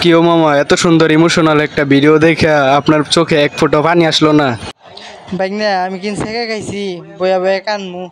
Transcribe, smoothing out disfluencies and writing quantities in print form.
কি ও মামা, এত সুন্দর ইমোশনাল একটা ভিডিও দেখে আপনার চোখে এক ফোঁটা পানি আসলো না? বাইক না আমি কিন শেখা খাইছি বয়া বয়া কানমু।